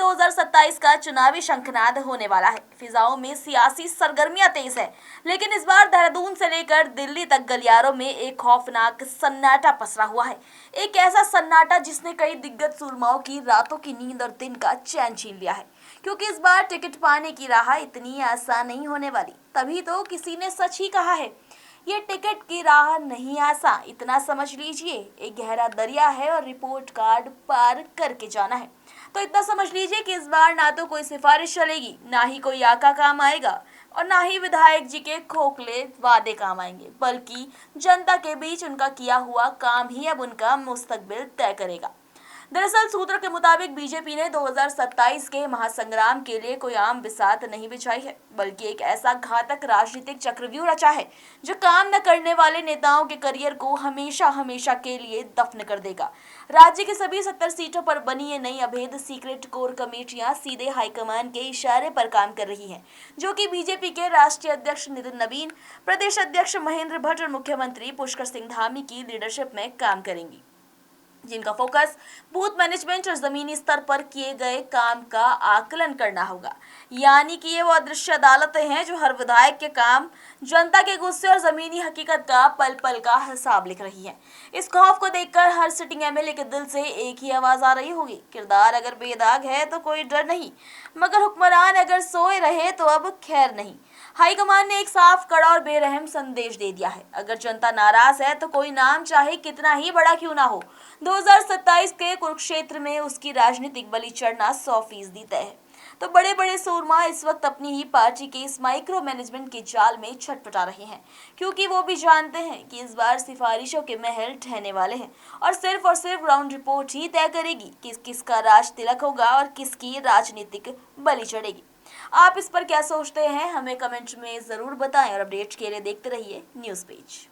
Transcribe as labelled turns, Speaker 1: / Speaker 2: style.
Speaker 1: 2027 का चुनावी शंखनाद होने वाला है। फिजाओं में सियासी सरगर्मियां तेज है, लेकिन इस बार देहरादून से लेकर दिल्ली तक गलियारों में एक खौफनाक सन्नाटा पसरा हुआ है। एक ऐसा सन्नाटा जिसने कई दिग्गज सुरमाओं की रातों की नींद और दिन का चैन छीन लिया है, क्योंकि इस बार टिकट पाने की राह इतनी आसान नहीं होने वाली। तभी तो किसी ने सच ही कहा है, ये टिकट की राह नहीं आसान, इतना समझ लीजिए एक गहरा दरिया है और रिपोर्ट कार्ड पार करके जाना है। तो इतना समझ लीजिए कि इस बार ना तो कोई सिफारिश चलेगी, ना ही कोई आका काम आएगा और ना ही विधायक जी के खोखले वादे काम आएंगे, बल्कि जनता के बीच उनका किया हुआ काम ही अब उनका मुस्तकबिल तय करेगा। दरअसल सूत्रों के मुताबिक बीजेपी ने 2027 के महासंग्राम के लिए कोई आम बिसात नहीं बिछाई है, बल्कि एक ऐसा घातक राजनीतिक चक्रव्यूह रचा है जो काम न करने वाले नेताओं के करियर को हमेशा हमेशा के लिए दफन कर देगा। राज्य की सभी 70 सीटों पर बनी ये नई अभेद सीक्रेट कोर कमेटियां सीधे हाईकमान के इशारे पर काम कर रही हैं, जो कि बीजेपी के राष्ट्रीय अध्यक्ष नितिन नवीन, प्रदेश अध्यक्ष महेंद्र भट्ट और मुख्यमंत्री पुष्कर सिंह धामी की लीडरशिप में काम करेंगी, जिनका फोकस बूथ मैनेजमेंट और जमीनी स्तर पर किए गए काम का आकलन करना होगा। यानी कि ये वो अदृश्य अदालतें हैं जो हर विधायक के काम, जनता के गुस्से और जमीनी हकीकत का पल पल का हिसाब लिख रही हैं। इस खौफ को देखकर हर सिटिंग एमएलए के दिल से एक ही आवाज आ रही होगी, किरदार अगर बेदाग है तो कोई डर नहीं, मगर हुक्मरान अगर सोए रहे तो अब खैर नहीं। हाईकमान ने एक साफ, कड़ा और बेरहम संदेश दे दिया है, अगर जनता नाराज है तो कोई नाम चाहे कितना ही बड़ा क्यों ना हो, 2027 के कुरुक्षेत्र में उसकी राजनीतिक बलि चढ़ना 100% तय है। तो बड़े बड़े सूरमा इस वक्त अपनी ही पार्टी के इस माइक्रो मैनेजमेंट के जाल में छटपटा रहे हैं, क्योंकि वो भी जानते हैं कि इस बार सिफारिशों के महल ढहने वाले हैं और सिर्फ ग्राउंड रिपोर्ट ही तय करेगी कि किसका राज तिलक होगा और किसकी राजनीतिक बलि चढ़ेगी। आप इस पर क्या सोचते हैं, हमें कमेंट में जरूर बताएं और अपडेट्स के लिए देखते रहिए न्यूज़ पेज।